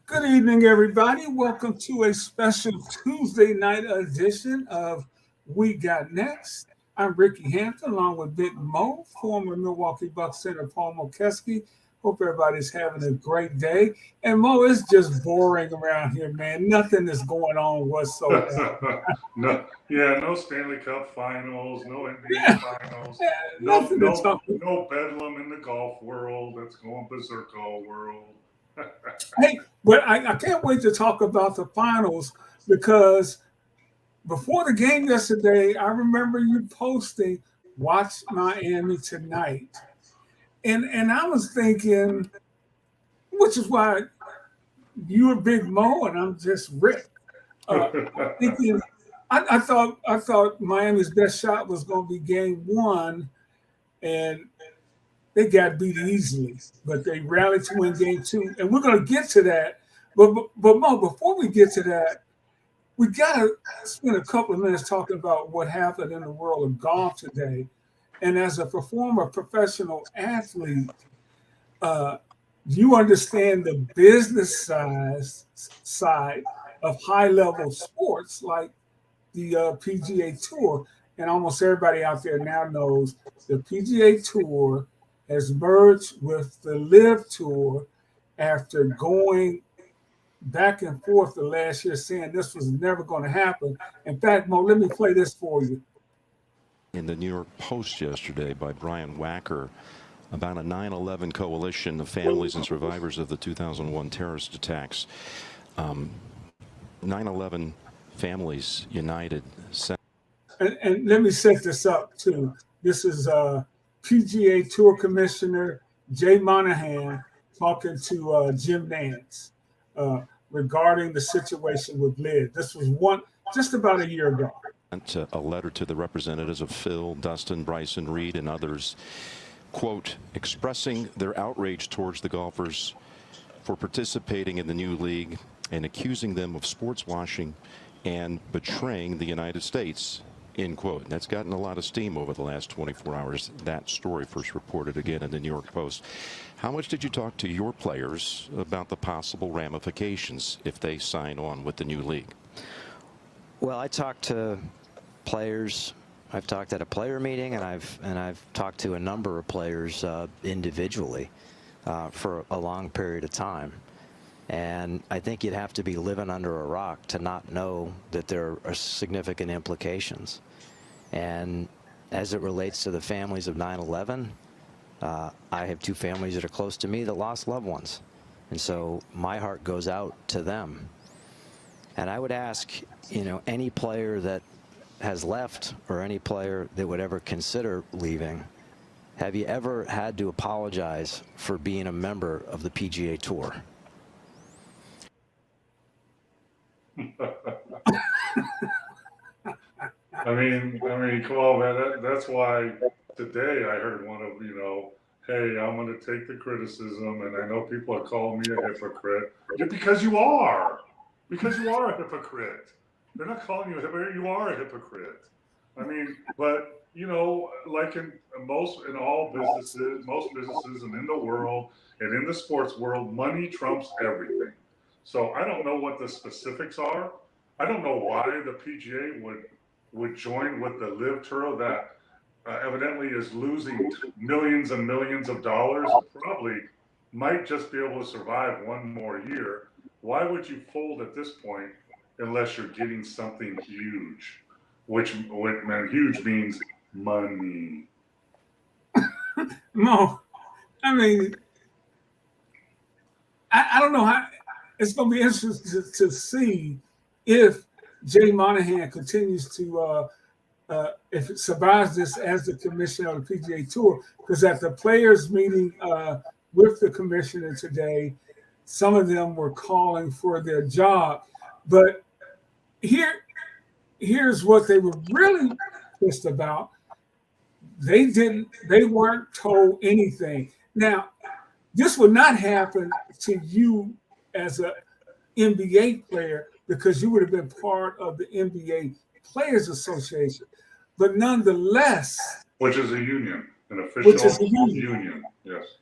Good evening, everybody. Welcome to a special Tuesday night edition of We Got Next. I'm Rickey Hampton, along with Big Mo, former Milwaukee Bucks center Paul Mokeski. Hope everybody's having a great day. And Mo, it's just boring around here, man. Nothing is going on whatsoever. No, yeah, no Stanley Cup Finals, no NBA Yeah, Finals, no, nothing to no, talk about. no bedlam in the golf world. That's going berserko world. Hey, but I can't wait to talk about the finals because before the game yesterday, I remember you posting, "Watch Miami tonight," and I was thinking, which is why you're Big Mo and I'm just Rick. Thinking, I thought Miami's best shot was going to be Game One, and they got beat easily, but they rallied to win Game Two, and we're going to get to that. But Mo, before we get to that, we got to spend a couple of minutes talking about what happened in the world of golf today. And as a former professional athlete, uh, you understand the side of high level sports like the PGA Tour. And almost everybody out there now knows the PGA Tour has merged with the Live Tour after going back and forth the last year saying this was never going to happen. In fact, Mo, let me play this for you. In the New York Post yesterday by Brian Wacker about a 9/11 coalition of families and survivors of the 2001 terrorist attacks. 9/11 families united. And let me set this up too. This is PGA Tour Commissioner Jay Monahan talking to Jim Nance regarding the situation with Liv. This was just about a year ago. A letter to the representatives of Phil, Dustin, Bryson, Reed, and others, quote, expressing their outrage towards the golfers for participating in the new league and accusing them of sports washing and betraying the United States, end quote. And that's gotten a lot of steam over the last 24 hours. That story first reported again in the New York Post. How much did you talk to your players about the possible ramifications if they sign on with the new league? Well, I talked to players. I've talked at a player meeting, and I've talked to a number of players individually for a long period of time. And I think you'd have to be living under a rock to not know that there are significant implications. And as it relates to the families of 9/11, I have two families that are close to me that lost loved ones. And so my heart goes out to them. And I would ask, any player that has left or any player that would ever consider leaving, have you ever had to apologize for being a member of the PGA Tour? I mean, come on, man. That's why today I heard one of, hey, I'm going to take the criticism, and I know people are calling me a hypocrite. Because you are. Because you are a hypocrite. They're not calling you a hypocrite. You are a hypocrite. I mean, but, like in all businesses, most businesses and in the world and in the sports world, money trumps everything. So I don't know what the specifics are. I don't know why the PGA would join with the Live Tour that evidently is losing millions and millions of dollars and probably might just be able to survive one more year. Why would you fold at this point unless you're getting something huge? Which huge means money. Mo, I mean, I don't know how it's going to be interesting to see if Jay Monahan continues to if it survives this as the commissioner of the PGA Tour, because at the players meeting with the commissioner today, some of them were calling for their job. But here's what they were really pissed about. They weren't told anything. Now, this would not happen to you as an NBA player because you would have been part of the NBA Players Association. But nonetheless, which is a union, an official union. Yes.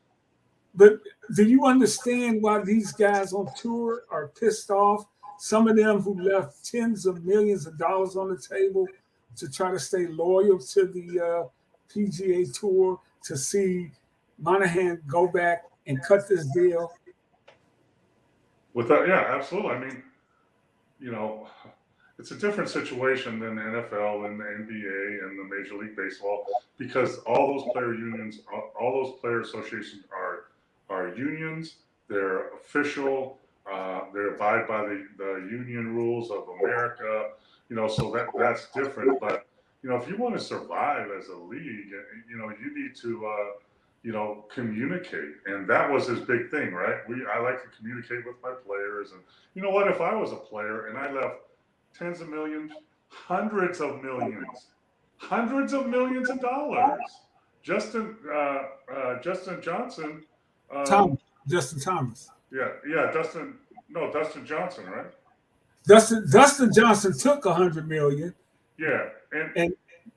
But do you understand why these guys on tour are pissed off? Some of them who left tens of millions of dollars on the table to try to stay loyal to the PGA Tour, to see Monahan go back and cut this deal. With that, yeah, absolutely. I mean, it's a different situation than the NFL and the NBA and the Major League Baseball, because all those player unions, all those player associations are unions. They're official. They abide by the union rules of America. So that's different. But if you want to survive as a league, you need to communicate, and that was his big thing, right? I like to communicate with my players, and you know what? If I was a player and I left tens of millions, hundreds of millions of dollars. Justin Johnson. Justin Thomas. Yeah, Dustin Johnson, right? Dustin Johnson took $100 million. Yeah,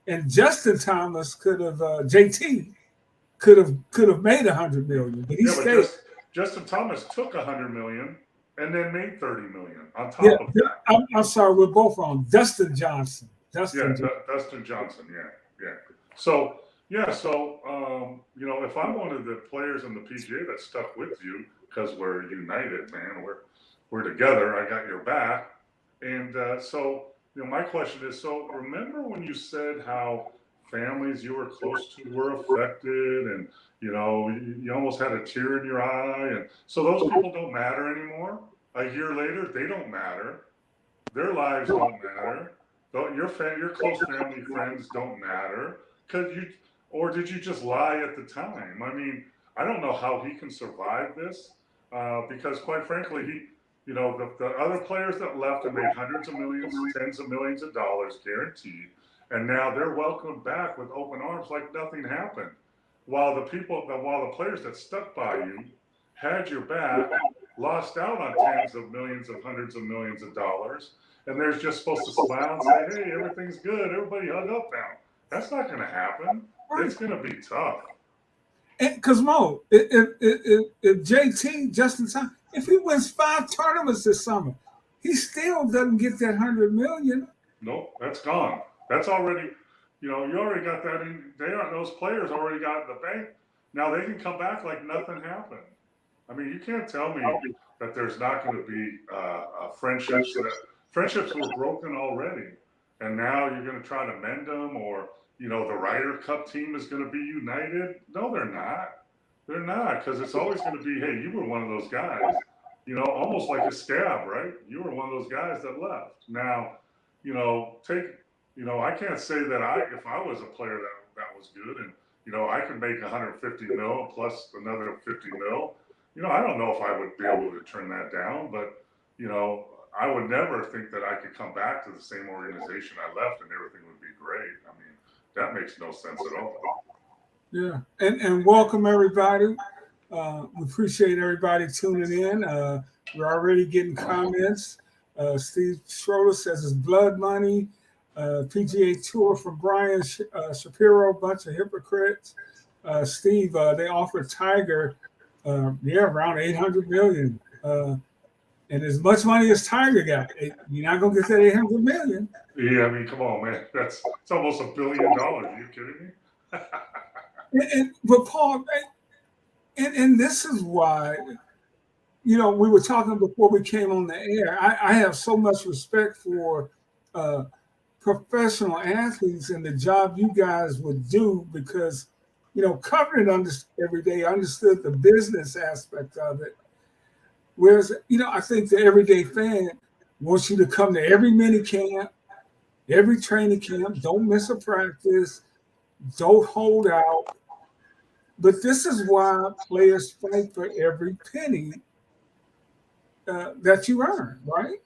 and Justin Thomas could have JT could have made $100 million, but he stayed. But Justin Thomas took $100 million and then made $30 million on top of that. I'm sorry, we're both wrong. Dustin Johnson. Dustin Johnson. Yeah. So if I'm one of the players in the PGA that stuck with you because we're united, man, we're together. I got your back, and my question is: so remember when you said how families you were close to were affected, and you almost had a tear in your eye, and so those people don't matter anymore. A year later, they don't matter. Their lives don't matter. Your close family friends don't matter. Or did you just lie at the time? I mean, I don't know how he can survive this, because quite frankly, the other players that left and made hundreds of millions, tens of millions of dollars guaranteed, and now they're welcomed back with open arms like nothing happened. While the players that stuck by you, had your back, lost out on tens of millions of hundreds of millions of dollars, and they're just supposed to smile and say, "Hey, everything's good. Everybody hug up now." That's not going to happen. Right. It's going to be tough. Because Mo, if JT Justin Thomas, if he wins 5 tournaments this summer, he still doesn't get that $100 million. Nope, that's gone. That's already, you already got that in. Those players already got it in the bank. Now they can come back like nothing happened. I mean, you can't tell me that there's not going to be friendships. Friendships were broken already, and now you're going to try to mend them, or the Ryder Cup team is going to be united. No, they're not. They're not, because it's always going to be, hey, you were one of those guys. Almost like a scab, right? You were one of those guys that left. Now, I can't say that if I was a player that was good, and I could make 150 mil plus another 50 mil. I don't know if I would be able to turn that down, but I would never think that I could come back to the same organization I left and everything would be great. I mean, that makes no sense at all. Yeah, and welcome everybody. We appreciate everybody tuning in. We're already getting comments. Steve Schroeder says it's blood money. PGA Tour from Brian Shapiro, bunch of hypocrites. Steve, they offered Tiger, around $800 million. And as much money as Tiger got, you're not gonna get that $800 million. Yeah, I mean, come on, man. It's almost $1 billion. Are you kidding me? But Paul, and this is why, we were talking before we came on the air. I have so much respect for professional athletes and the job you guys would do, because, covering every day, understood the business aspect of it. Whereas, I think the everyday fan wants you to come to every mini camp, every training camp, don't miss a practice, don't hold out. But this is why players fight for every penny that you earn, right?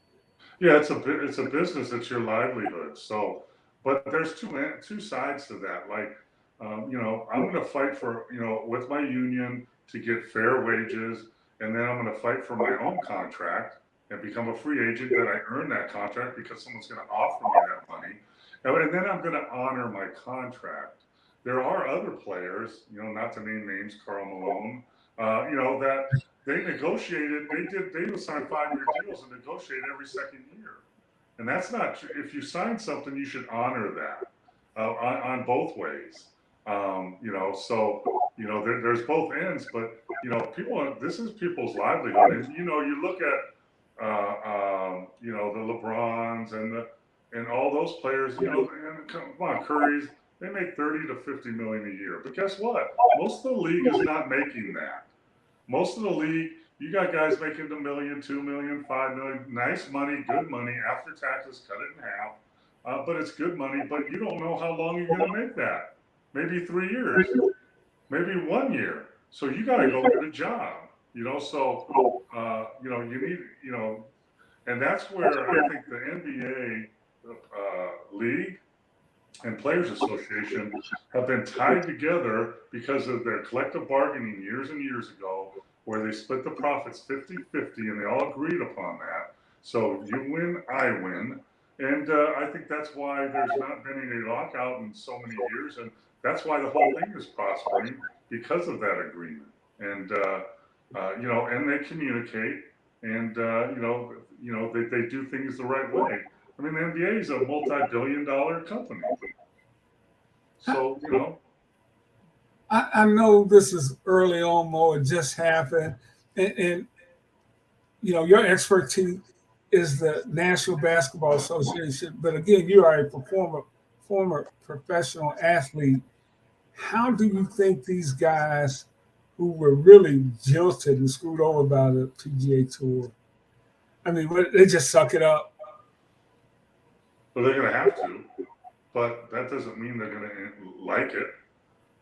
Yeah, it's a business. It's your livelihood. So, but there's two sides to that. Like, I'm going to fight for, with my union to get fair wages, and then I'm going to fight for my own contract and become a free agent that I earn that contract because someone's going to offer me that money, and then I'm going to honor my contract. There are other players, not to name names, Karl Malone, That they negotiated. They would sign 5-year deals and negotiate every second year. And that's not true. If you sign something, you should honor that on both ways. There's both ends, but people. This is people's livelihood, and you look at the LeBrons and all those players. And come on, Curry's. They make 30 to 50 million a year, but guess what? Most of the league is not making that. Most of the league, you got guys making $1 million, $2 million, $5 million, nice money, good money after taxes, cut it in half. But it's good money. But you don't know how long you're going to make that. Maybe 3 years, maybe 1 year. So you got to go get a job. You need, and that's where I think the NBA league and Players Association have been tied together because of their collective bargaining years and years ago, where they split the profits 50-50, and they all agreed upon that. So you win, I win. And I think that's why there's not been any lockout in so many years, and that's why the whole thing is prospering, because of that agreement. And and they communicate, and they do things the right way. I mean, the NBA is a multi-billion-dollar company. So, I know this is early on, Mo. It just happened. And your expertise is the National Basketball Association. But again, you are a former professional athlete. How do you think these guys who were really jilted and screwed over by the PGA Tour, I mean, they just suck it up? Well, they're going to have to, but that doesn't mean they're going to like it.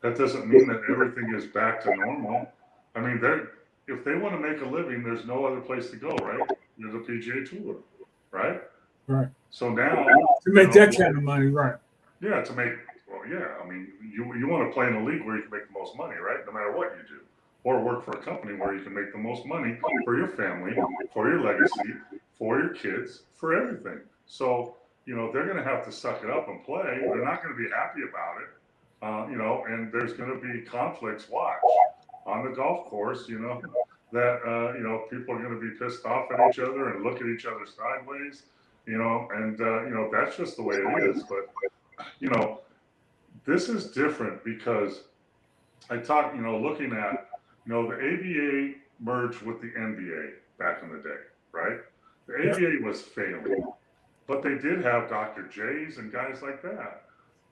That doesn't mean that everything is back to normal. I mean, if they want to make a living, there's no other place to go, right? There's a PGA Tour, right? Right. So now to make that kind of money, right? Yeah, I mean, you want to play in a league where you can make the most money, right? No matter what you do, or work for a company where you can make the most money for your family, for your legacy, for your kids, for everything. So they're going to have to suck it up and play. They're not going to be happy about it. And there's going to be conflicts. Watch on the golf course. That people are going to be pissed off at each other and look at each other sideways. And that's just the way it is. But this is different because I talk. Looking at the ABA merged with the NBA back in the day, right? The ABA was failing, but they did have Dr. J's and guys like that.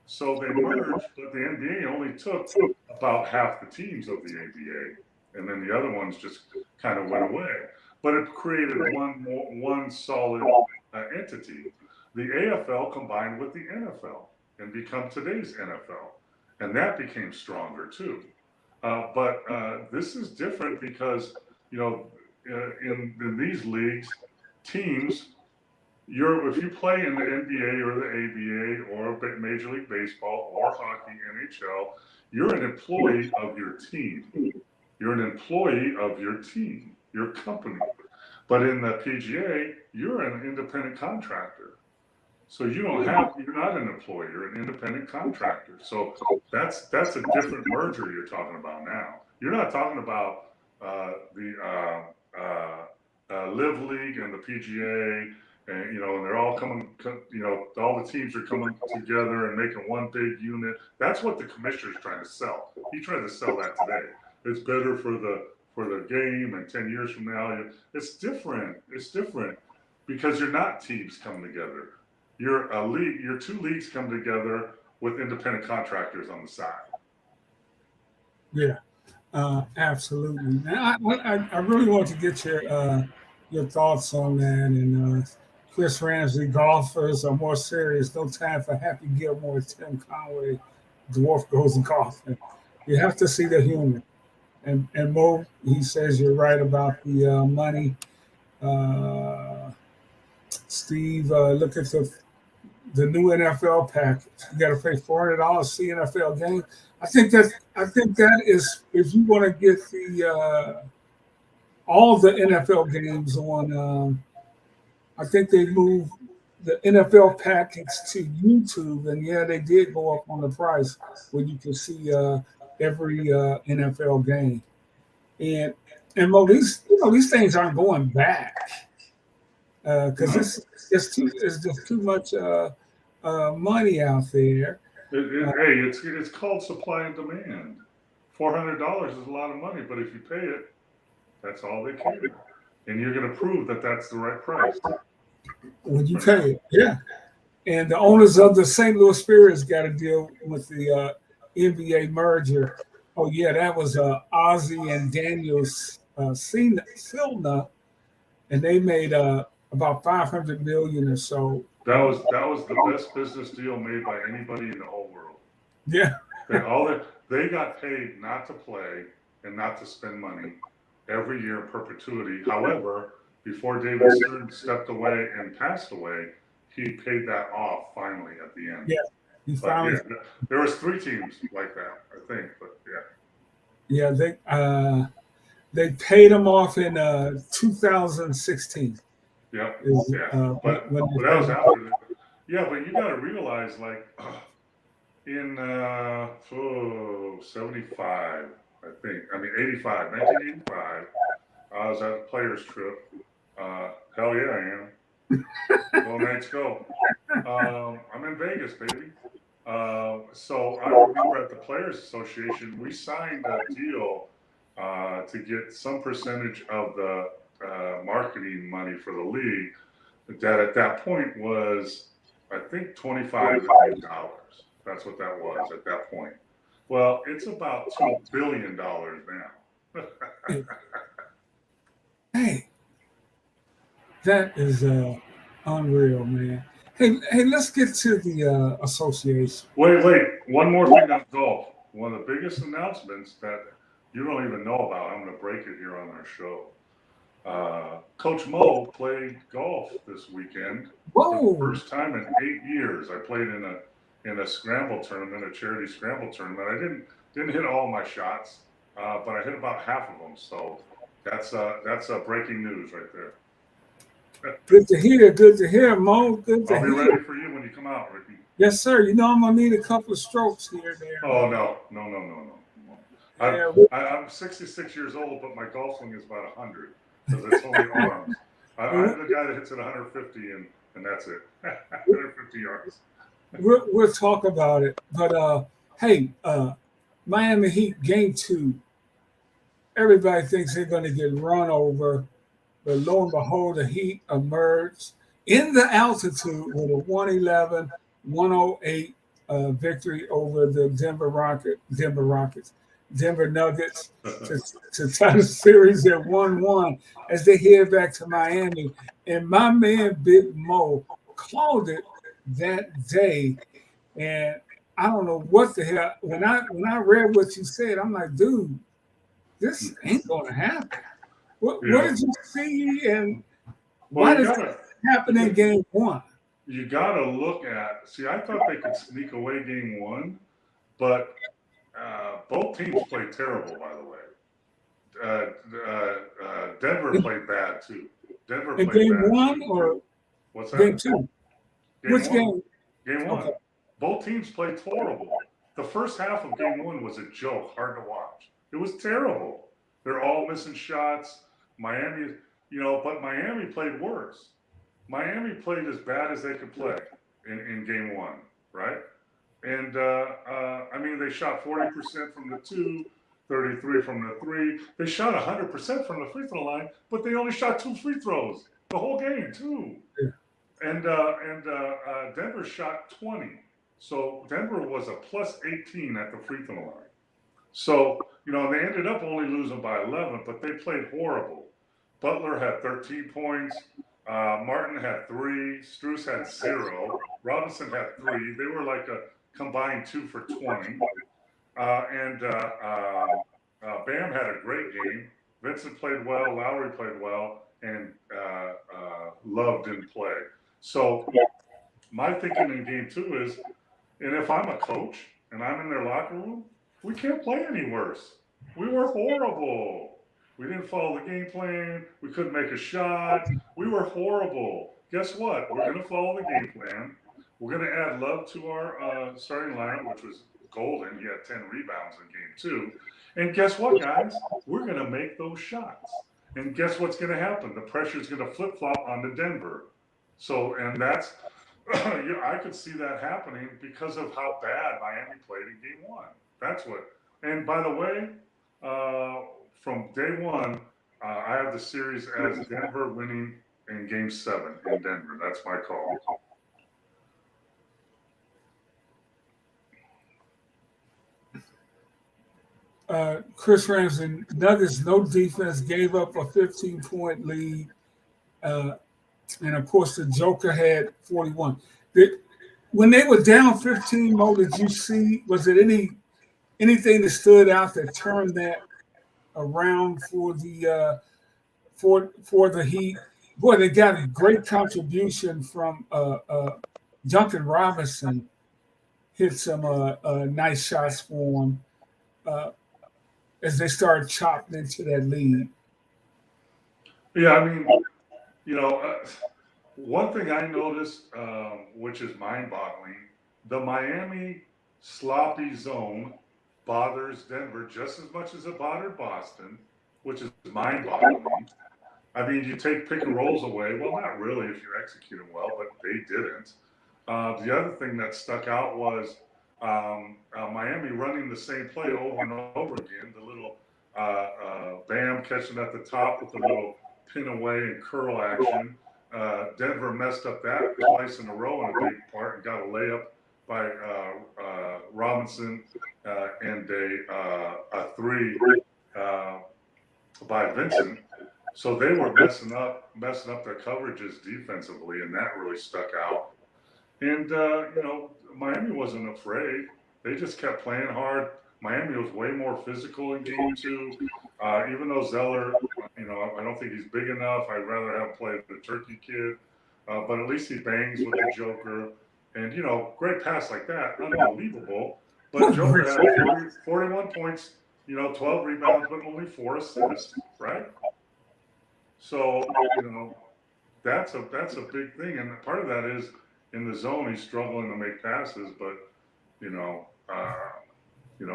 So they merged, but the NBA only took about half the teams of the ABA, and then the other ones just kind of went away. But it created one solid entity. The AFL combined with the NFL and become today's NFL, and that became stronger too. But this is different because in these leagues, teams. If you play in the NBA or the ABA or Major League Baseball or hockey, NHL, you're an employee of your team. You're an employee of your team, your company. But in the PGA, you're an independent contractor. So you're not an employee, you're an independent contractor. So that's a different merger you're talking about now. You're not talking about the Live League and the PGA. And they're all coming. All the teams are coming together and making one big unit. That's what the commissioner's trying to sell. He tried to sell that today. It's better for the game, and 10 years from now, it's different. It's different because you're not teams coming together. You're a league. Your two leagues come together with independent contractors on the side. Yeah, absolutely. Now, I really want to get your thoughts on that. And Chris Ramsey, golfers are more serious. No time for Happy Gilmore, Tim Conway, dwarf goes golfing. You have to see the human. And Mo, he says you're right about the money. Steve, look at the new NFL package. You got to pay $400 to see NFL game. I think that is, if you want to get the all the NFL games on. I think they moved the NFL package to YouTube, and they did go up on the price where you can see every NFL game. And Mo, these things aren't going back because it's just too much money out there. Hey, it's called supply and demand. $400 is a lot of money, but if you pay it, that's all they care, and you're going to prove that that's the right price. When you pay it, yeah. And the owners of the St. Louis Spirits got to deal with the NBA merger. Oh yeah, that was Ozzy and Daniel Silna, and they made about 500 million or so. That was the best business deal made by anybody in the whole world. Yeah, They got paid not to play and not to spend money every year in perpetuity. However, before David Stern stepped away and passed away, he paid that off finally at the end. yeah. He But finally, yeah, there was 3 teams like that, I think. But yeah, they paid him off in 2016. yeah, Is, yeah. But when that was after the. Yeah, but you got to realize, like, in 75, I think. I mean, 1985. I was at a players trip. Hell yeah, I am. Go Knights, go. I'm in Vegas, baby. So I remember at the Players Association, we signed a deal to get some percentage of the marketing money for the league. That at that point was, I think, $25 million. That's what that was at that point. Well, it's about $2 billion now. hey, that is unreal, man. Hey, let's get to the association. Wait. One more thing on golf. One of the biggest announcements that you don't even know about. I'm going to break it here on our show. Coach Mo played golf this weekend for the Whoa, first time in 8 years. I played in a scramble tournament, a charity scramble tournament. I didn't hit all my shots, but I hit about half of them. So that's breaking news right there. good to hear. Good to hear, Mo. Good to I'll be hear. ready for you when you come out, Ricky. Yes, sir. You know I'm gonna need a couple of strokes here and there. Oh no. Yeah, I'm 66 years old, but my golf swing is about 100 because it's only arms. I'm the guy that hits it 150 and that's it. 150 yards. we'll talk about it. But hey, Miami Heat game 2. Everybody thinks they're going to get run over, but lo and behold, the Heat emerged in the altitude with a 111-108 victory over the Denver Nuggets to tie the series at 1-1 as they head back to Miami. And my man Big Mo called it that day. And I don't know what the hell. When I read what you said, I'm like, dude, this ain't gonna happen. What did you see, and why does it happen in game 1? You got to look at. See, I thought they could sneak away game 1, but both teams played terrible. By the way, Denver played bad too. Denver in played game bad 1 too. or What's that? game 2? Which 1. game? Game 1. Okay. Both teams played horrible. The first half of game 1 was a joke, hard to watch. It was terrible. They're all missing shots. Miami, but Miami played worse. Miami played as bad as they could play in game 1, right? And I mean, they shot 40% from the 2, 33 from the 3. They shot 100% from the free throw line, but they only shot 2 free throws the whole game, too. Yeah. And Denver shot 20. So Denver was a plus 18 at the free throw line. So, they ended up only losing by 11, but they played horrible. Butler had 13 points. Martin had 3. Strus had 0. Robinson had 3. They were like a combined 2 for 20. And Bam had a great game. Vincent played well. Lowry played well. And Love didn't play. So my thinking in game 2 is, and if I'm a coach and I'm in their locker room, we can't play any worse. We were horrible. We didn't follow the game plan. We couldn't make a shot. We were horrible. Guess what? We're going to follow the game plan. We're going to add Love to our starting lineup, which was golden. He had 10 rebounds in game 2. And guess what, guys? We're going to make those shots. And guess what's going to happen? The pressure is going to flip flop onto Denver. So, and that's, I could see that happening because of how bad Miami played in game one. That's what. And by the way, from day one, I have the series as Denver winning in game 7 in Denver. That's my call. Chris Ramsey, Nuggets, no defense, gave up a 15-point lead. And of course, the Joker had 41. When they were down 15, Mo, did you see, was it anything that stood out that turned that around for the Heat? Boy, they got a great contribution from Duncan Robinson. Hit some nice shots for them as they started chopping into that lead. Yeah, I mean, one thing I noticed, which is mind-boggling, the Miami sloppy zone bothers Denver just as much as it bothered Boston, which is mind-boggling. I mean, you take pick and rolls away. Well, not really if you execute them well, but they didn't. The other thing that stuck out was Miami running the same play over and over again. The little Bam catching at the top with the little pin away and curl action. Denver messed up that twice in a row in a big part and got a layup by Robinson and a three by Vincent. So they were messing up their coverages defensively, and that really stuck out. And Miami wasn't afraid. They just kept playing hard. Miami was way more physical in game 2. Even though Zeller, I don't think he's big enough. I'd rather have played the Turkey kid. But at least he bangs with the Joker. And, great pass like that, unbelievable. But Joker had 41 points, 12 rebounds, but only 4 assists, right? So, that's a big thing. And part of that is in the zone, he's struggling to make passes. But,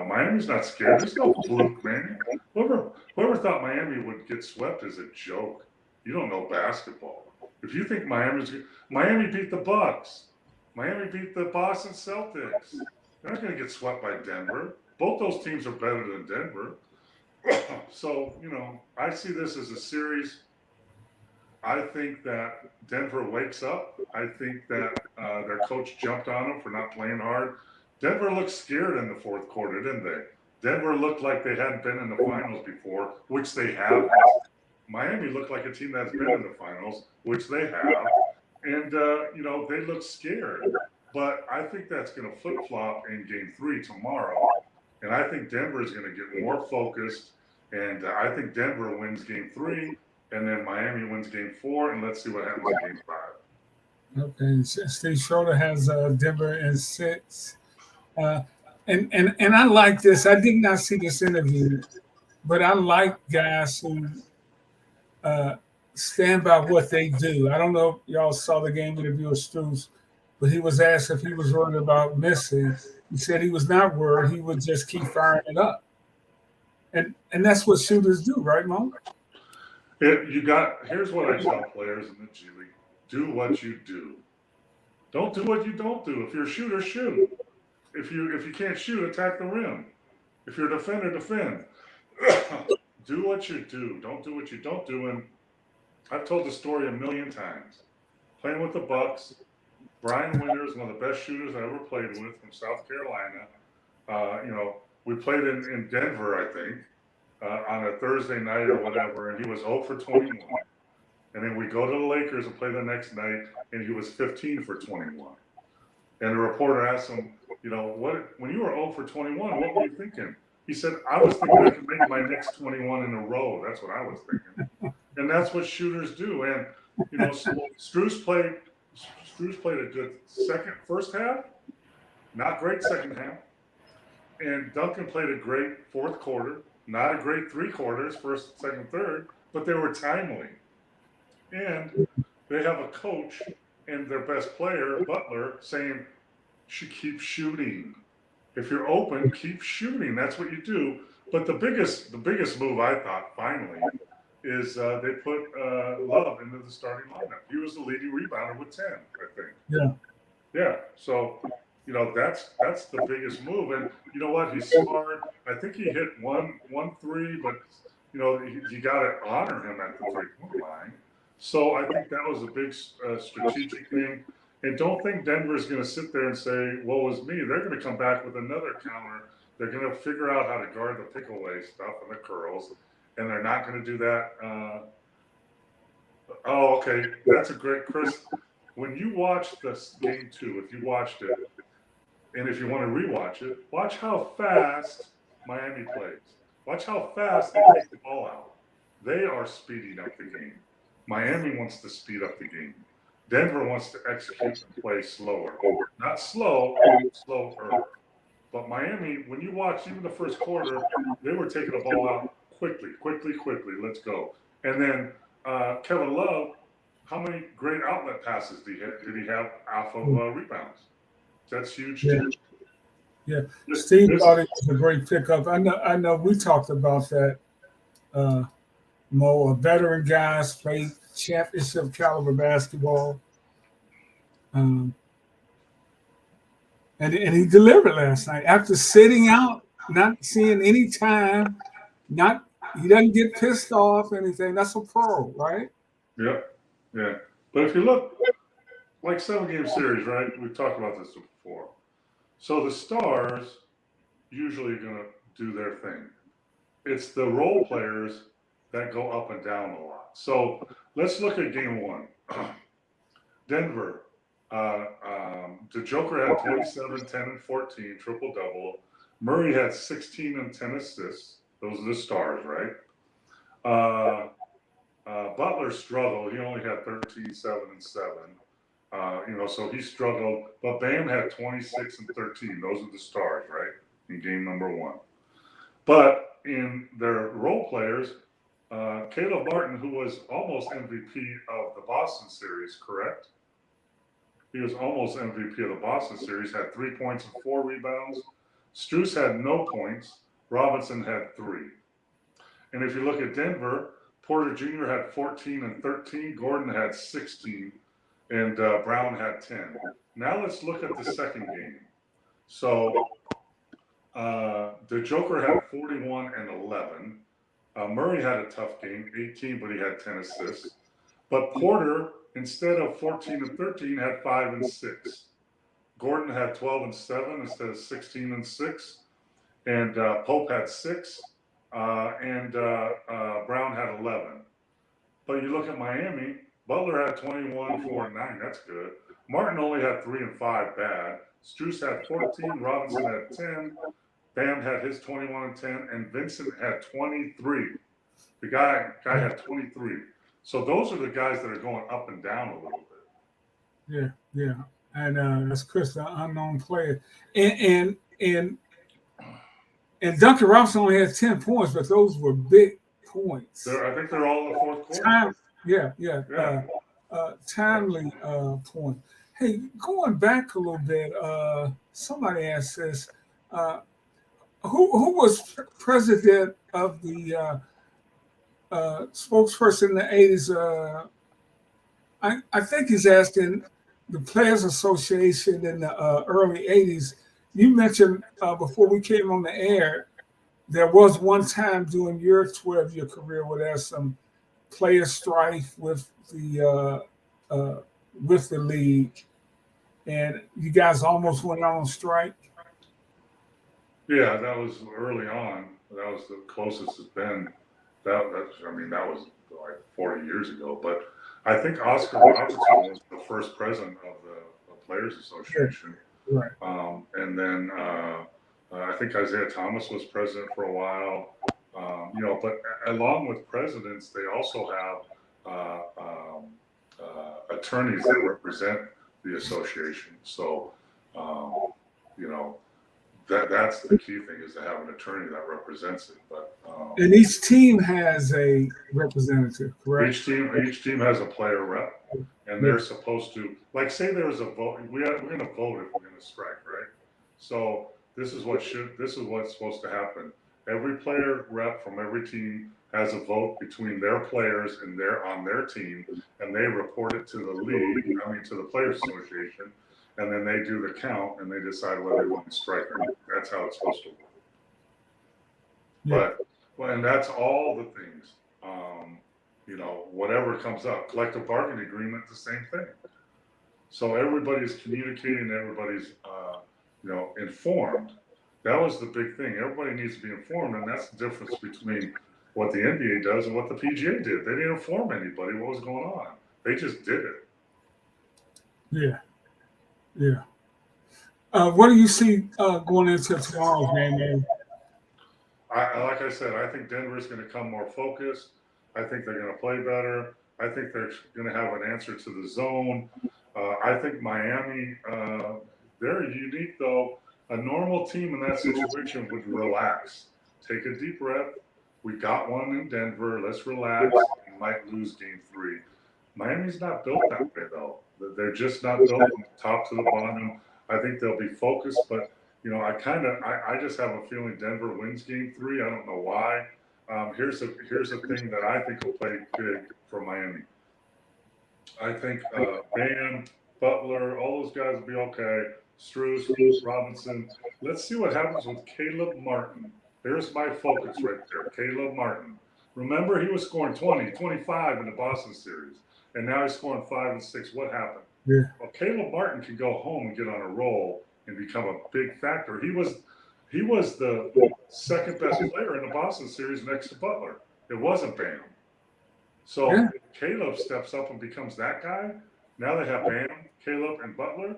Miami's not scared. There's no fluke, man. Whoever thought Miami would get swept is a joke. You don't know basketball. If you think Miami beat the Bucks, Miami beat the Boston Celtics. They're not going to get swept by Denver. Both those teams are better than Denver. So, I see this as a series. I think that Denver wakes up. I think that their coach jumped on them for not playing hard. Denver looked scared in the fourth quarter, didn't they? Denver looked like they hadn't been in the finals before, which they have. Miami looked like a team that's been in the finals, which they have. And, they look scared. But I think that's going to flip-flop in game 3 tomorrow. And I think Denver is going to get more focused. And I think Denver wins game 3, and then Miami wins game 4, and let's see what happens in game 5. Okay, Steve Schroeder has Denver in 6. And I like this. I did not see this interview, but I like guys who stand by what they do. I don't know if y'all saw the game interview with Struz, but he was asked if he was worried about missing. He said he was not worried. He would just keep firing it up. And that's what shooters do, right, Mo? Here's what I tell players in the G League. Do what you do. Don't do what you don't do. If you're a shooter, shoot. If you can't shoot, attack the rim. If you're a defender, defend. Do what you do. Don't do what you don't do. And I've told the story a million times. Playing with the Bucks, Brian Winters, one of the best shooters I ever played with from South Carolina. We played in Denver, I think, on a Thursday night or whatever, and he was 0 for 21. And then we go to the Lakers and play the next night, and he was 15 for 21. And the reporter asked him, when you were 0 for 21, what were you thinking? He said, I was thinking I could make my next 21 in a row. That's what I was thinking. And that's what shooters do. And, Struz played a good first half, not great second half. And Duncan played a great fourth quarter, not a great 3 quarters, first, second, third, but they were timely. And they have a coach and their best player, Butler, saying, keep shooting. If you're open, keep shooting. That's what you do. But the biggest move I thought finally is they put Love into the starting lineup. He was the leading rebounder with 10, I think. Yeah. Yeah. So, that's the biggest move. And you know what? He's smart. I think he hit one three, but you got to honor him at the 3-point line. So I think that was a big strategic thing. And don't think Denver's going to sit there and say, "Woe is me." They're going to come back with another counter. They're going to figure out how to guard the pick away stuff and the curls, and they're not going to do that. Oh, okay. That's a great, Chris. When you watch this game 2, if you watched it, and if you want to rewatch it, watch how fast Miami plays. Watch how fast they take the ball out. They are speeding up the game. Miami wants to speed up the game. Denver wants to execute and play slower. Not slow, slower. But Miami, when you watch even the first quarter, they were taking the ball out quickly. Let's go. And then Kevin Love, how many great outlet passes did he have off of rebounds? That's huge too. Yeah. Steve thought it was a great pickup. I know we talked about that. Mo, veteran guys play championship caliber basketball. And he delivered last night after sitting out, not seeing any time, he doesn't get pissed off or anything. That's a pro, right? Yeah. But if you look, like 7-game series, right? We've talked about this before. So the stars usually going to do their thing. It's the role players that go up and down a lot. So let's look at game 1. Denver. The Joker had 27, 10, and 14, triple-double. Murray had 16 and 10 assists. Those are the stars, right? Butler struggled. He only had 13, 7, and 7. So he struggled. But Bam had 26 and 13. Those are the stars, right? In game number 1. But in their role players, Caleb Martin, who was almost MVP of the Boston series, correct? He was almost MVP of the Boston series, had 3 points and 4 rebounds. Strus had no points. Robinson had 3. And if you look at Denver, Porter Jr. had 14 and 13. Gordon had 16. And Brown had 10. Now let's look at the second game. So the Joker had 41 and 11. Murray had a tough game, 18, but he had 10 assists. But Porter, instead of 14 and 13, had 5 and 6. Gordon had 12 and 7 instead of 16 and 6. And Pope had 6. And Brown had 11. But you look at Miami, Butler had 21, 4, and 9. That's good. Martin only had 3 and 5, bad. Strus had 14. Robinson had 10. Bam had his 21 and 10. And Vincent had 23. The guy had 23. So those are the guys that are going up and down a little bit. Yeah. And that's Chris, the unknown player. And Duncan Robinson only had 10 points, but those were big points. I think they're all in the fourth quarter. Timely point. Hey, going back a little bit, somebody asked this. Who was president of the spokesperson in the 80s? I think he's asking the Players Association in the early 80s. You mentioned before we came on the air, there was one time during your 12-year career where there's some player strife with the league, and you guys almost went on strike. Yeah, that was early on. That was the closest it's been. That was like 40 years ago. But I think Oscar Robertson was the first president of the Players Association. Right. And then I think Isaiah Thomas was president for a while. But along with presidents, they also have attorneys that represent the association. So, that's the key thing, is to have an attorney that represents it. But and each team has a representative, correct? Each team has a player rep, and they're supposed to, like, say there was a vote. We're going to vote if we're going to strike, right? So this is what's supposed to happen. Every player rep from every team has a vote between their players and on their team, and they report it to the league, to the Players Association, and then they do the count and they decide whether they want to strike or not. That's how it's supposed to work. Yeah. And that's all the things. Whatever comes up, collective bargaining agreement, the same thing. So everybody's communicating, everybody's informed. That was the big thing. Everybody needs to be informed, and that's the difference between what the NBA does and what the PGA did. They didn't inform anybody what was going on. They just did it. Yeah. Yeah. What do you see going into tomorrow's game, man? Like I said, I think Denver's going to come more focused. I think they're going to play better. I think they're going to have an answer to the zone. I think Miami, they're unique, though. A normal team in that situation would relax. Take a deep breath. We got one in Denver. Let's relax. We might lose game 3. Miami's not built that way, though. They're just not built from the top to the bottom. I think they'll be focused, but I just have a feeling Denver wins game 3. I don't know why. Here's a thing that I think will play big for Miami. I think Bam, Butler, all those guys will be okay. Strus, Robinson. Let's see what happens with Caleb Martin. There's my focus right there. Caleb Martin. Remember, he was scoring 20, 25 in the Boston series, and now he's scoring 5 and 6. What happened? Yeah. Well, Caleb Martin can go home and get on a roll and become a big factor. He was the second best player in the Boston series next to Butler. It wasn't Bam. So if Caleb steps up and becomes that guy. Now they have Bam, Caleb, and Butler.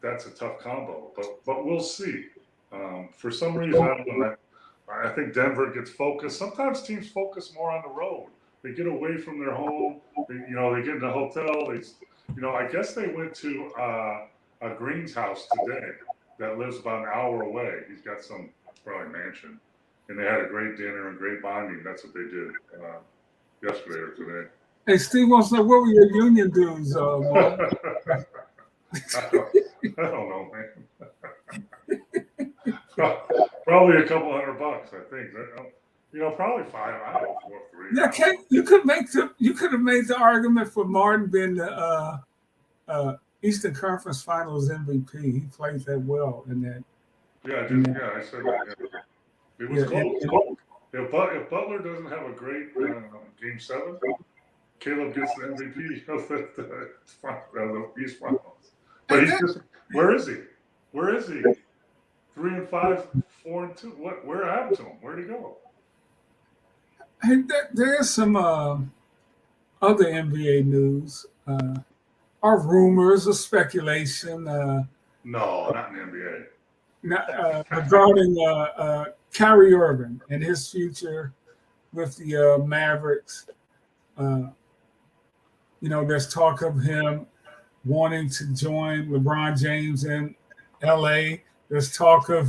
That's a tough combo, but we'll see. For some reason, I don't know. I think Denver gets focused. Sometimes teams focus more on the road. They get away from their home. They get in a hotel. I guess they went to a Green's house today that lives about an hour away. He's got some probably mansion, and they had a great dinner and great bonding. That's what they did yesterday or today. Hey, Steve wants to know, what were your union dues? I don't know, man. Probably a couple $100, I think. Probably 5. I don't know, 4, 3. Yeah, you could have made the argument for Martin being the Eastern Conference Finals MVP. He played that well in that. Yeah, I said that. Yeah. It was close. If Butler doesn't have a great Game 7, Caleb gets the MVP of the East Finals. But he's just, where is he? 3 and 5, 4 and 2. Where happened to him? Where'd he go? Hey, there's some other NBA news, or rumors or speculation. No, not in the NBA. Regarding Kyrie Irving and his future with the Mavericks. There's talk of him wanting to join LeBron James in LA. There's talk of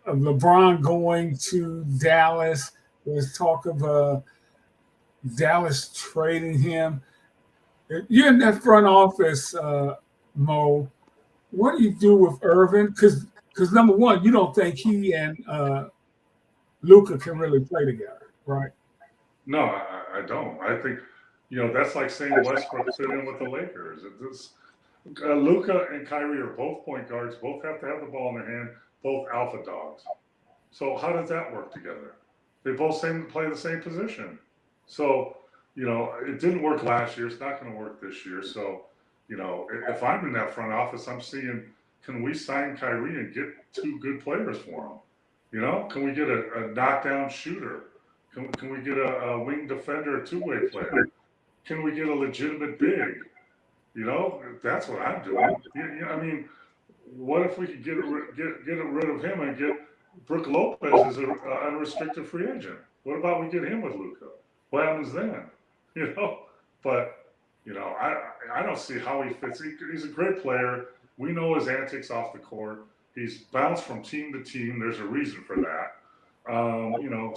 LeBron going to Dallas. There's talk of Dallas trading him. You're in that front office, Mo. What do you do with Irving? Because number one, you don't think he and Luka can really play together, right? No, I don't. I think, that's like saying Westbrook fit in with the Lakers. Luka and Kyrie are both point guards, both have to have the ball in their hand, both alpha dogs. So how does that work together? They both play the same position. So, it didn't work last year. It's not going to work this year. So, if I'm in that front office, I'm seeing, can we sign Kyrie and get 2 good players for him? Can we get a knockdown shooter? Can we get a wing defender, a 2-way player? Can we get a legitimate big? That's what I'm doing. What if we could get rid of him and get Brook Lopez as an unrestricted free agent? What about we get him with Luka? What happens then? But I don't see how he fits. He's a great player. We know his antics off the court. He's bounced from team to team. There's a reason for that.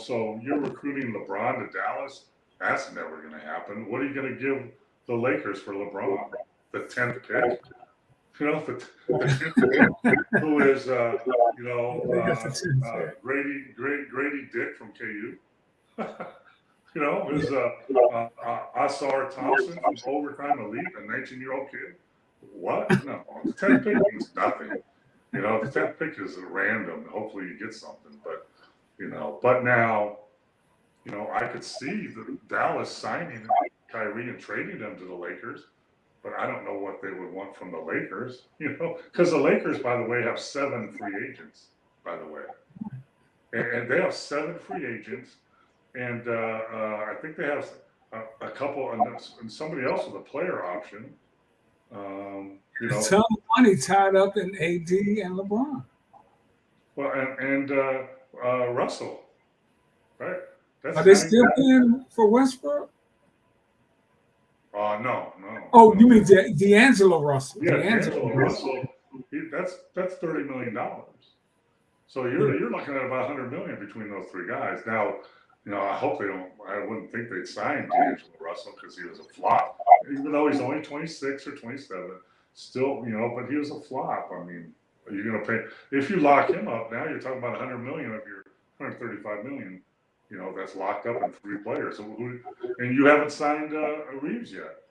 So you're recruiting LeBron to Dallas. That's never going to happen. What are you going to give the Lakers for LeBron? The 10th pick? You know, the who is Grady Dick from KU. You know, is Asar Thompson from Overtime Elite, a 19-year-old kid. What? No, the 10th pick means nothing. You know, the 10th pick is random. Hopefully you get something, but now, you know, I could see the Dallas signing Kyrie and trading them to the Lakers, but I don't know what they would want from the Lakers, you know, because the Lakers, by the way, have 7 free agents, by the way. And they have 7 free agents, and I think they have a couple, and somebody else with a player option. You know, a ton of money tied up in AD and LeBron. Well, and Russell, right? Are they still paying for Westbrook? No. Oh, you mean D'Angelo Russell? Yeah, D'Angelo Russell. That's $30 million. So you're looking at about $100 million between those 3 guys. Now, you know, I hope they don't. I wouldn't think they'd sign D'Angelo Russell because he was a flop. Even though he's only 26 or 27, still, you know, but he was a flop. I mean, are you going to pay? If you lock him up now, you're talking about $100 million of your $135 million. You know, that's locked up in 3 players. So and you haven't signed Reeves yet.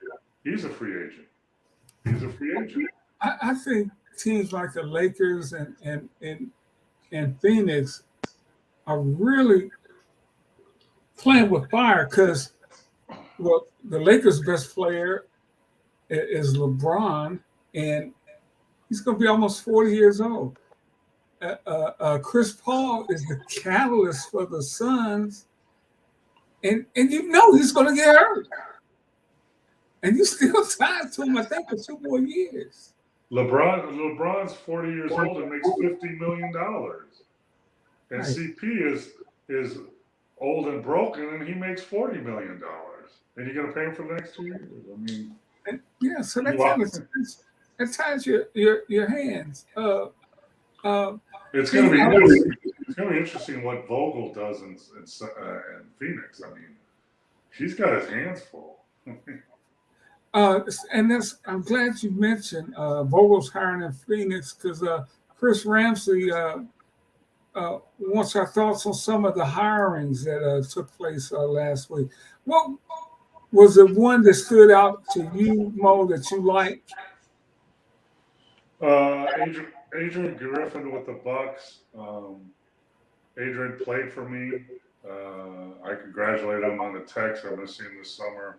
He's a free agent. I think teams like the Lakers and Phoenix are really playing with fire because, well, the Lakers' best player is LeBron, and he's going to be almost 40 years old. Chris Paul is the catalyst for the Suns, and you know he's going to get hurt. And you still tied to him, I think, for 2 more years. LeBron's 40 years old and makes $50 million. And Right. CP is old and broken, and he makes $40 million. And you're going to pay him for the next 2 years. I mean, yeah. So that kind of ties your hands. It's going to be interesting. It's going to be interesting what Vogel does in Phoenix. I mean, he's got his hands full. And I'm glad you mentioned Vogel's hiring in Phoenix because Chris Ramsey wants our thoughts on some of the hirings that took place last week. What was the one that stood out to you, Mo, that you liked? Adrian Griffin with the Bucks. Adrian played for me. I congratulate him on the text. I'm going to see him this summer.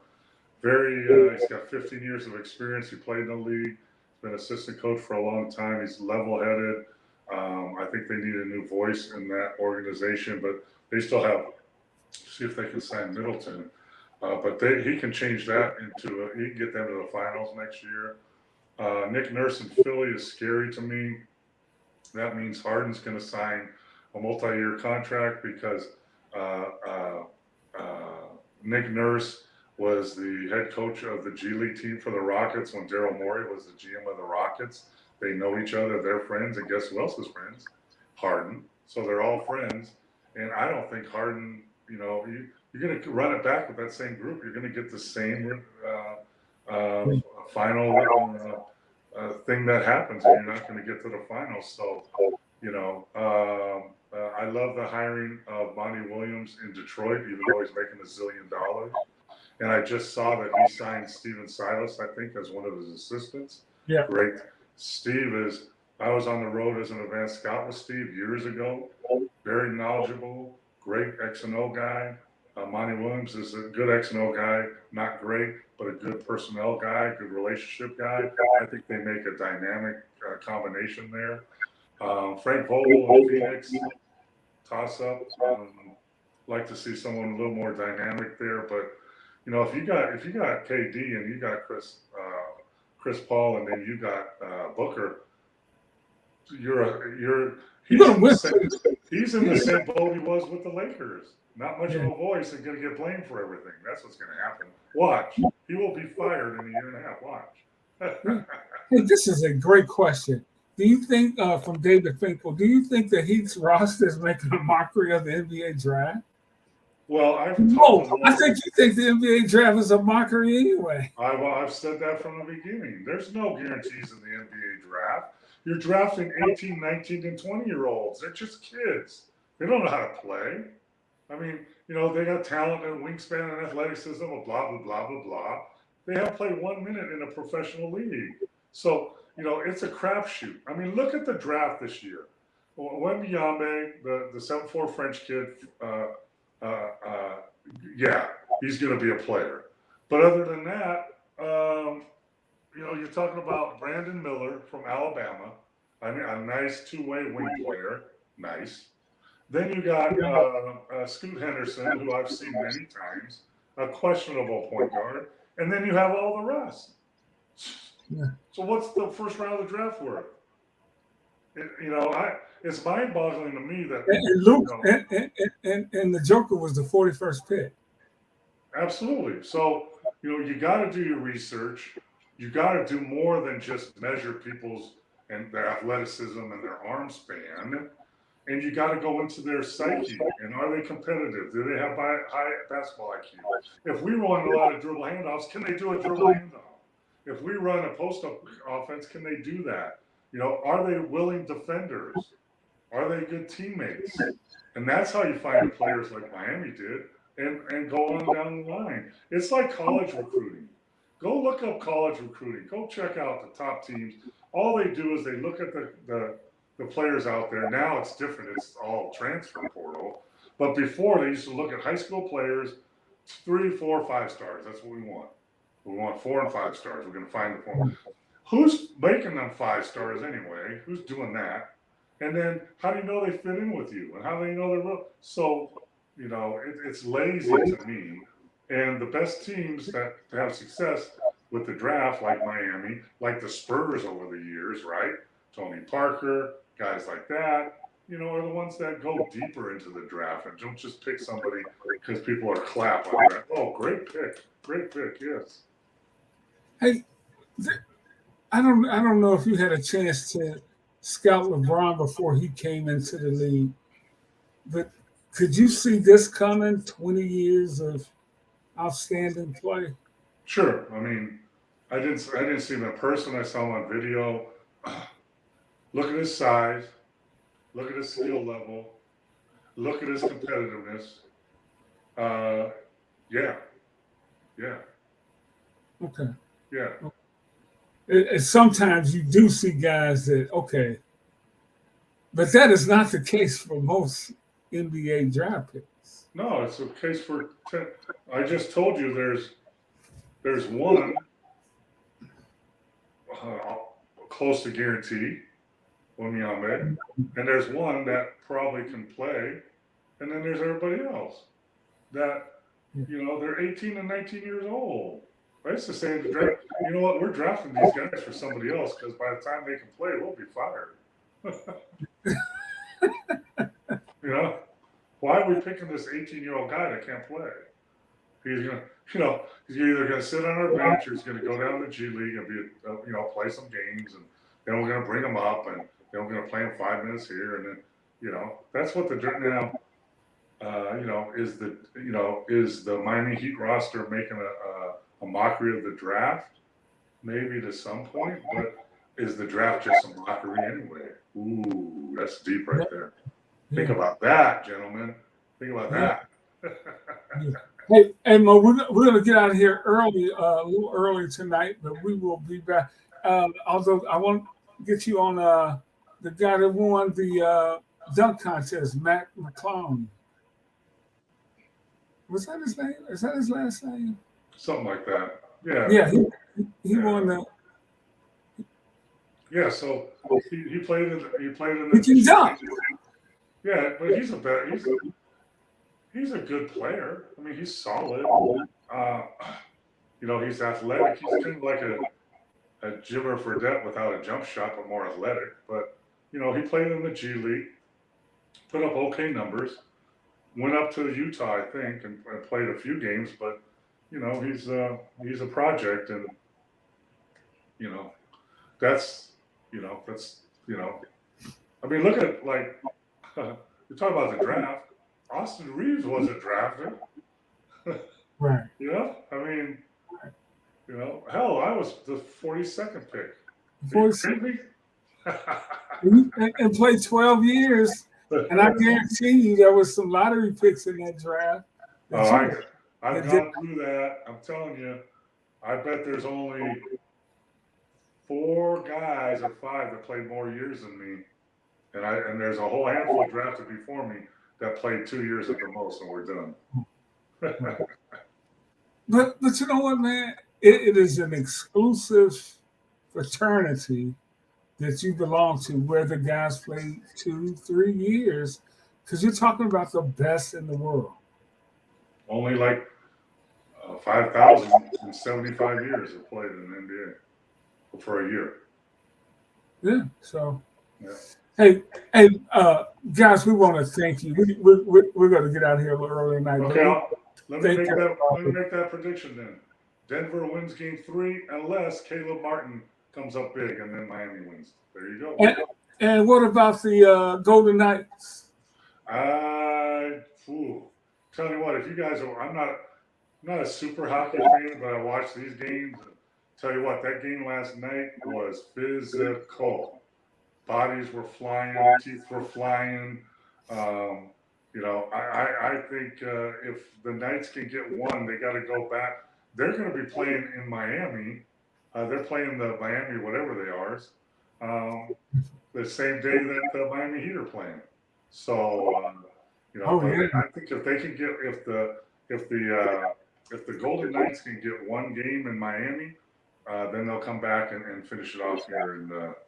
He's got 15 years of experience. He played in the league. He's been assistant coach for a long time. He's level-headed. I think they need a new voice in that organization, but they still have. See if they can sign Middleton. But he can change that into. He can get them to the finals next year. Nick Nurse in Philly is scary to me. That means Harden's going to sign a multi-year contract because Nick Nurse was the head coach of the G League team for the Rockets when Daryl Morey was the GM of the Rockets. They know each other. They're friends. And guess who else is friends? Harden. So they're all friends. And I don't think Harden, you know, you're going to run it back with that same group. You're going to get the same final thing that happens, and you're not going to get to the finals. So, you know, I love the hiring of Monty Williams in Detroit, even though he's making $1 zillion. And I just saw that he signed Steven Silas, I think, as one of his assistants. Yeah. Great. I was on the road as an advanced scout with Steve years ago. Very knowledgeable, great X&O guy. Monty Williams is a good X&O guy, not great, but a good personnel guy, good relationship guy. I think they make a dynamic combination there. Frank Vogel in Phoenix, toss-up. Like to see someone a little more dynamic there, but you know, if you got KD and you got Chris Paul and then you got Booker, he's in the same boat he was with the Lakers. Not much of a voice and going to get blamed for everything. That's what's going to happen. Watch. He will be fired in a year and a half. Watch. Hey, this is a great question. Do you think, from David Finkel, do you think that Heat's roster is making a mockery of the NBA draft? Well, I've No, talked I think you think the NBA draft is a mockery anyway. I've said that from the beginning. There's no guarantees in the NBA draft. You're drafting 18, 19, and 20-year-olds. They're just kids. They don't know how to play. I mean, they got talent and wingspan and athleticism, and blah, blah, blah, blah, blah. They haven't played 1 minute in a professional league. So, it's a crapshoot. I mean, look at the draft this year. Wembanyama, the 7'4" French kid, yeah, he's going to be a player. But other than that, you're talking about Brandon Miller from Alabama. I mean, a nice two-way wing player. Nice. Then you got Scoot Henderson, who I've seen many times, a questionable point guard. And then you have all the rest. Yeah. So what's the first round of the draft worth? It's mind-boggling to me that And Luke and the Joker was the 41st pick. Absolutely. So, you got to do your research. You got to do more than just measure people's and their athleticism and their arm span. And you got to go into their psyche. And are they competitive? Do they have high basketball IQ? If we run a lot of dribble handoffs, can they do a dribble handoff? If we run a post-up offense, can they do that? Are they willing defenders? Are they good teammates? And that's how you find players like Miami did. And go on down the line. It's like college recruiting. Go look up college recruiting. Go check out the top teams. All they do is they look at the players out there. Now it's different. It's all transfer portal. But before, they used to look at high school players, 3, 4, 5 stars. That's what we want. We want 4 and 5 stars. We're going to find the 4. Who's making them 5 stars anyway? Who's doing that? And then how do you know they fit in with you? And how do you know they're real? So, it's lazy to me. And the best teams that have success with the draft, like Miami, like the Spurs over the years, right? Tony Parker, guys like that, are the ones that go deeper into the draft and don't just pick somebody because people are clapping. Oh, great pick, yes. Hey, I don't know if you had a chance to scout LeBron before he came into the league, but could you see this coming? 20 years of outstanding play. Sure. I mean, I didn't see him in person. I saw him on video. Look at his size. Look at his skill level. Look at his competitiveness. Yeah. Okay. Yeah. Sometimes you do see guys that, okay, but that is not the case for most NBA draft picks. No, it's a case for 10. I just told you there's one close to guarantee, Wembanyama, and there's one that probably can play, and then there's everybody else that, they're 18 and 19 years old. I used to say in the draft, you know what, we're drafting these guys for somebody else because by the time they can play, we'll be fired. Why are we picking this 18-year-old guy that can't play? He's gonna, he's either gonna sit on our bench or he's gonna go down to the G League and be, play some games, and then we're gonna bring him up, and then we're gonna play him 5 minutes here, and then, that's what the now, is the Miami Heat roster making a mockery of the draft? Maybe to some point, but is the draft just a mockery anyway? Ooh, that's deep right there. Think about that, gentlemen. Think about that. Hey, Mo, we're going to get out of here early, a little early tonight, but we will be back. Although I want to get you on the guy that won the dunk contest, Matt McClung. Was that his name? Is that his last name? Something like that. Yeah. Yeah, he won the. Yeah, so he played in the. He can dunk. Yeah, but he's a good player. I mean, he's solid. He's athletic. He's kind of like a Jimmer Fredette without a jump shot, but more athletic. But he played in the G League, put up okay numbers, went up to Utah, I think, and played a few games. But he's a project, and that's I mean, look at you're talking about the draft. Austin Reeves wasn't drafted. Right. You know, I mean, you know, hell, I was the 42nd pick. Are you kidding me? And played 12 years, and I guarantee you there was some lottery picks in that draft. I've gone through that. I'm telling you, I bet there's only 4 guys or 5 that played more years than me, and there's a whole handful drafted before me that played 2 years at the most, and we're done. But you know what, man? It is an exclusive fraternity that you belong to, where the guys play 2-3 years, because you're talking about the best in the world. Only like 5,075 years have played in the NBA for a year. Yeah. So, yeah. Hey, guys, we want to thank you. We're going to get out of here a little early tonight. Okay, let me make that prediction then. Denver wins Game 3 unless Caleb Martin comes up big, and then Miami wins. There you go. And what about the Golden Knights? Tell you what, if you guys are, I'm not a super hockey fan, but I watch these games. Tell you what, that game last night was physical. Bodies were flying, teeth were flying. You know, I think if the Knights can get one, they got to go back. They're going to be playing in Miami. They're playing the Miami, whatever they are, the same day that the Miami Heat are playing. So, you know, I think if they can get, if the Golden Knights can get one game in Miami, then they'll come back and finish it off here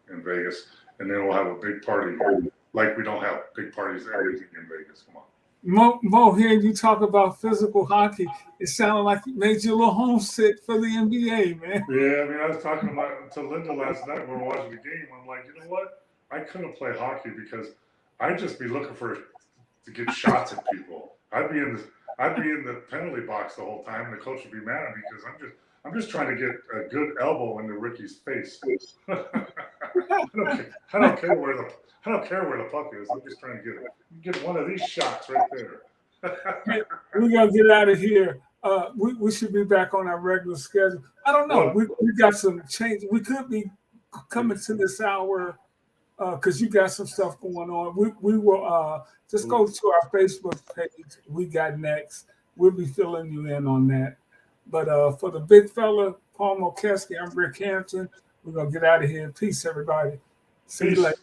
in Vegas, and then we'll have a big party here. Like we don't have big parties everything in Vegas. Come on. Mo, hearing you talk about physical hockey, it sounded like it made you a little homesick for the NBA, man. Yeah, I mean, I was talking to Linda last night when we were watching the game. I'm like, you know what? I couldn't play hockey because I'd just be looking to get shots at people. I'd be in the penalty box the whole time, and the coach would be mad at me because I'm just trying to get a good elbow into Ricky's face. I don't care where the puck is. I'm just trying to get one of these shots right there. We're gonna get out of here. We should be back on our regular schedule. I don't know. We got some change. We could be coming to this hour because you got some stuff going on. We will just go to our Facebook page. We got next. We'll be filling you in on that. But for the big fella, Paul Mokeski, I'm Rick Hampton. We're gonna get out of here. Peace, everybody. See you later.